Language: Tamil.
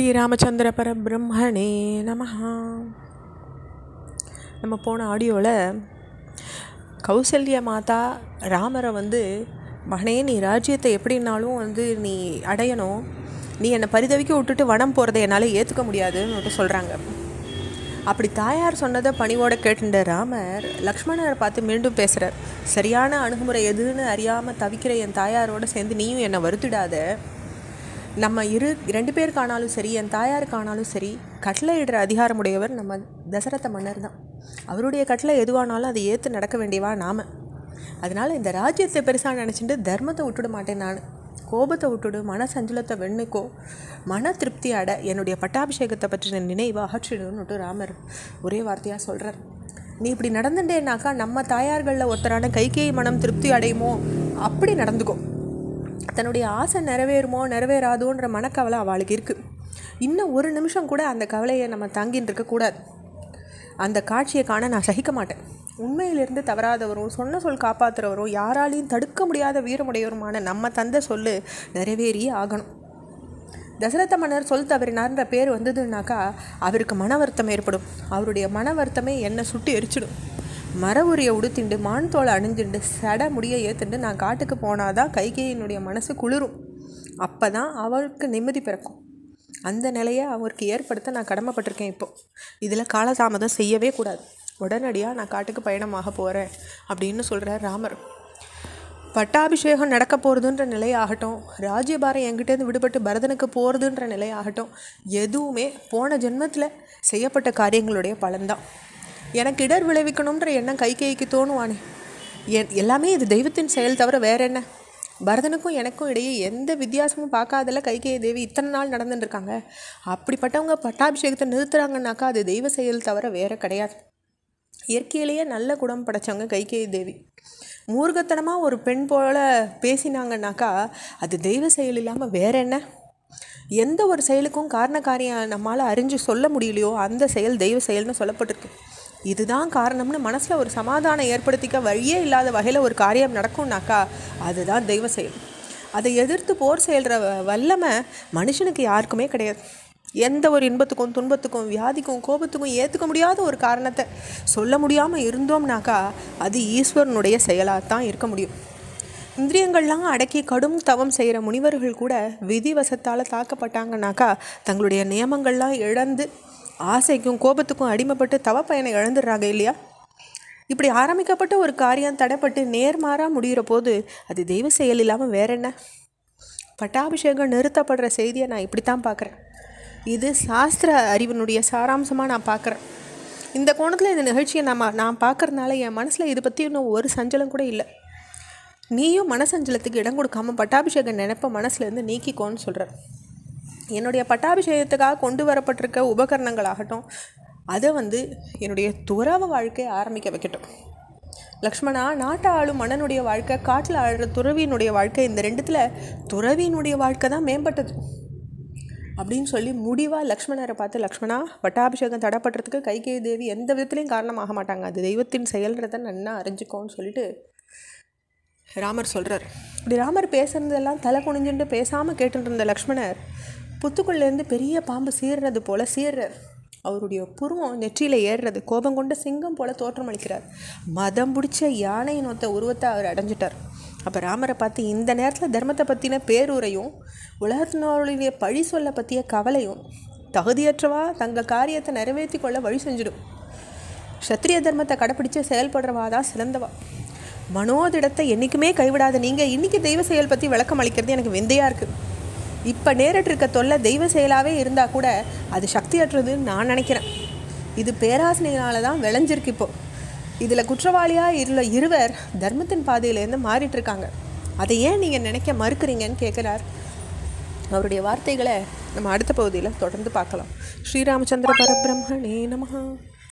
ஸ்ரீராமச்சந்திர பரபிரம்மணே நமஹா. நம்ம போன ஆடியோவில் கௌசல்ய மாதா ராமரை மகனே நீ ராஜ்யத்தை எப்படின்னாலும் நீ அடையணும், நீ என்னை பரிதவிக்க விட்டுட்டு வனம் போகிறத என்னால் ஏற்றுக்க முடியாதுன்னு சொல்கிறாங்க. அப்படி தாயார் சொன்னதை பணிவோடு கேட்டுட்ட ராமர் லக்ஷ்மணரை பார்த்து மீண்டும் பேசுகிறார். சரியான அணுகுமுறை எதுன்னு அறியாமல் தவிக்கிற என் தாயாரோடு சேர்ந்து நீயும் என்னை வருத்திடாத. நம்ம ரெண்டு பேருக்கானாலும் சரி, என் தாயாருக்கானாலும் சரி, கட்டளை இடுற அதிகாரமுடையவர் நம்ம தசரத மன்னர் தான். அவருடைய கட்டளை எதுவானாலும் அதை ஏற்று நடக்க வேண்டியவா நாம். அதனால் இந்த ராஜ்யத்தை பெருசாக நினச்சிட்டு தர்மத்தை விட்டுட மாட்டேன். நான் கோபத்தை விட்டுடு, மன சஞ்சலத்தை வெண்ணுக்கோ, மன திருப்தி அட, என்னுடைய பட்டாபிஷேகத்தை பற்றின நினைவை அகற்றிடுன்னுட்டு ராமர் ஒரே வார்த்தையாக சொல்கிறார். நீ இப்படி நடந்துட்டேனாக்கா நம்ம தாயார்களில் ஒருத்தரான கைகேயி மனம் திருப்தி அடையுமோ அப்படி நடந்துக்கும். தன்னுடைய ஆசை நிறைவேறுமோ நிறைவேறாதோன்ற மனக்கவலை அவளுக்கு இருக்குது. இன்னும் ஒரு நிமிஷம் கூட அந்த கவலையை நம்ம தாங்கின்னு இருக்கக்கூடாது. அந்த காட்சியை காண நான் சகிக்க மாட்டேன். உண்மையிலிருந்து தவறாதவரும் சொன்ன சொல் காப்பாற்றுறவரும் யாராலையும் தடுக்க முடியாத வீரமுடையவருமான நம்ம தந்தை சொல்லு நிறைவேறியே ஆகணும். தசரத மன்னர் சொல் தவறினார்ன்ற பேர் வந்ததுன்னாக்கா அவருக்கு மன வருத்தம் ஏற்படும். அவருடைய மன வருத்தமே என்னை சுட்டு எரிச்சிடும். மர உரியை உடுத்திண்டு மான் தோலை அணிஞ்சுண்டு சட முடியை ஏற்றுண்டு நான் காட்டுக்கு போனாதான் கைகேயினுடைய மனசு குளிரும். அப்போ தான் அவருக்கு நிம்மதி பிறக்கும். அந்த நிலையை அவருக்கு ஏற்படுத்த நான் கடமைப்பட்டிருக்கேன். இப்போது இதில் காலதாமதம் செய்யவே கூடாது. உடனடியாக நான் காட்டுக்கு பயணமாக போகிறேன் அப்படின்னு சொல்கிறார் ராமர். பட்டாபிஷேகம் நடக்க போகிறதுன்ற நிலையாகட்டும், ராஜ்யபாரம் என்கிட்டேருந்து விடுபட்டு பரதனுக்கு போகிறதுன்ற நிலையாகட்டும், எதுவுமே போன ஜென்மத்தில் செய்யப்பட்ட காரியங்களுடைய பலன்தான். எனக்கு இடர் விளைவிக்கணுன்ற எண்ணம் கைகேயிக்கு தோணுவானே, எல்லாமே இது தெய்வத்தின் செயல் தவிர வேற என்ன? பரதனுக்கும் எனக்கும் இடையே எந்த வித்தியாசமும் பார்க்காதல கைகேயி தேவி இத்தனை நாள் நடந்துட்டுருக்காங்க. அப்படிப்பட்டவங்க பட்டாபிஷேகத்தை நிறுத்துறாங்கன்னாக்கா அது தெய்வ செயல் தவிர வேற கிடையாது. இயற்கையிலேயே நல்ல குணம் படைச்சவங்க கைகேயி தேவி. மூர்க்கத்தனமாக ஒரு பெண் போல பேசினாங்கன்னாக்கா அது தெய்வ செயல் இல்லாமல் வேற என்ன? எந்த ஒரு செயலுக்கும் காரண காரியம் நம்மளால் அறிஞ்சு சொல்ல முடியலையோ அந்த செயல் தெய்வ செயல்னு சொல்லப்பட்டிருக்கு. இதுதான் காரணம்னு மனசில் ஒரு சமாதானம் ஏற்படுத்திக்க வழியே இல்லாத வகையில் ஒரு காரியம் நடக்கும்னாக்கா அதுதான் தெய்வ செயல். அதை எதிர்த்து போர் செயல்ற வல்லமை மனுஷனுக்கு யாருக்குமே கிடையாது. எந்த ஒரு இன்பத்துக்கும் துன்பத்துக்கும் வியாதிக்கும் கோபத்துக்கும் ஏற்றுக்க முடியாத ஒரு காரணத்தை சொல்ல முடியாமல் இருந்தோம்னாக்கா அது ஈஸ்வரனுடைய செயலாகத்தான் இருக்க முடியும். இந்திரியங்கள்லாம் அடக்கி கடும் தவம் செய்கிற முனிவர்கள் கூட விதிவசத்தால் தாக்கப்பட்டாங்கனாக்கா தங்களுடைய நியமங்கள்லாம் இழந்து ஆசைக்கும் கோபத்துக்கும் அடிமைப்பட்டு தவ பயனை இழந்துடுறாங்க இல்லையா? இப்படி ஆரம்பிக்கப்பட்ட ஒரு காரியம் தடைப்பட்டு நேர்மாறாக முடிகிற போது அது தெய்வ செயல் இல்லாமல் வேற என்ன? பட்டாபிஷேகம் நிறுத்தப்படுற செய்தியை நான் இப்படித்தான் பார்க்குறேன். இது சாஸ்திர அறிவினுடைய சாராம்சமாக நான் பார்க்குறேன். இந்த கோணத்தில் இந்த நிகழ்ச்சியை நான் பார்க்குறதுனால என் மனசில் இதை பற்றி இன்னும் ஒரு சஞ்சலம் கூட இல்லை. நீயும் மனசஞ்சலத்துக்கு இடம் கொடுக்காமல் பட்டாபிஷேகம் நினைப்ப மனசுலேருந்து நீக்கிக்கோன்னு சொல்கிறார். என்னுடைய பட்டாபிஷேகத்துக்காக கொண்டு வரப்பட்டிருக்க உபகரணங்களாகட்டும் அதை என்னுடைய துறவு வாழ்க்கையை ஆரம்பிக்க வைக்கட்டும். லக்ஷ்மணா, நாட்டை ஆளும் மன்னனுடைய வாழ்க்கை, காட்டில் ஆளுற துறவியினுடைய வாழ்க்கை, இந்த ரெண்டுத்தில் துறவியினுடைய வாழ்க்கை தான் மேம்பட்டது அப்படின்னு சொல்லி முடிவாக லக்ஷ்மணரை பார்த்து, லக்ஷ்மணா பட்டாபிஷேகம் தடைப்படுறதுக்கு கைகேயி தேவி எந்த விதத்துலையும் காரணமாக மாட்டாங்க, அது தெய்வத்தின் செயல்றதை நன்னா அறிஞ்சிக்கோன்னு சொல்லிட்டு ராமர் சொல்கிறார். இப்படி ராமர் பேசுகிறதெல்லாம் தலை குனிஞ்சுட்டு பேசாமல் கேட்டுட்டு இருந்த லக்ஷ்மணர் புத்துக்குள்ளேருந்து பெரிய பாம்பு சீர்றது போல் சீர்றார். அவருடைய புருவம் நெற்றியில் ஏறுறது. கோபம் கொண்ட சிங்கம் போல் தோற்றமளிக்கிறார். மதம் பிடிச்ச யானை நோத்த உருவத்தை அவர் அடைஞ்சிட்டார். அப்போ ராமரை பார்த்து, இந்த நேரத்தில் தர்மத்தை பற்றின பேருரையும் உலகத்தினருடைய பழி சொல்ல பற்றிய கவலையும் தகுதியற்றவா தங்கள் காரியத்தை நிறைவேற்றி கொள்ள வழி செஞ்சிடும். சத்திரிய தர்மத்தை கடைப்பிடிச்சு செயல்படுறவா தான் சிறந்தவா. மனோதிடத்தை என்றைக்குமே கைவிடாத நீங்கள் இன்றைக்கி தெய்வ செயல் பற்றி விளக்கம் அளிக்கிறது எனக்கு விந்தையாக இருக்குது. இப்போ நேரிட்டு இருக்க தொல்லை தெய்வ செயலாகவே இருந்தால் கூட அது சக்தியற்றதுன்னு நான் நினைக்கிறேன். இது பேராசனையினால தான் விளைஞ்சிருக்கு. இப்போது இதில் குற்றவாளியாக இருவர் தர்மத்தின் பாதையிலேருந்து மாறிட்டுருக்காங்க. அதை ஏன் நீங்கள் நினைக்க மறுக்கிறீங்கன்னு கேட்குறார். அவருடைய வார்த்தைகளை நம்ம அடுத்த பகுதியில் தொடர்ந்து பார்க்கலாம். ஸ்ரீராமச்சந்திர பரபிரம்மணே நமஹா.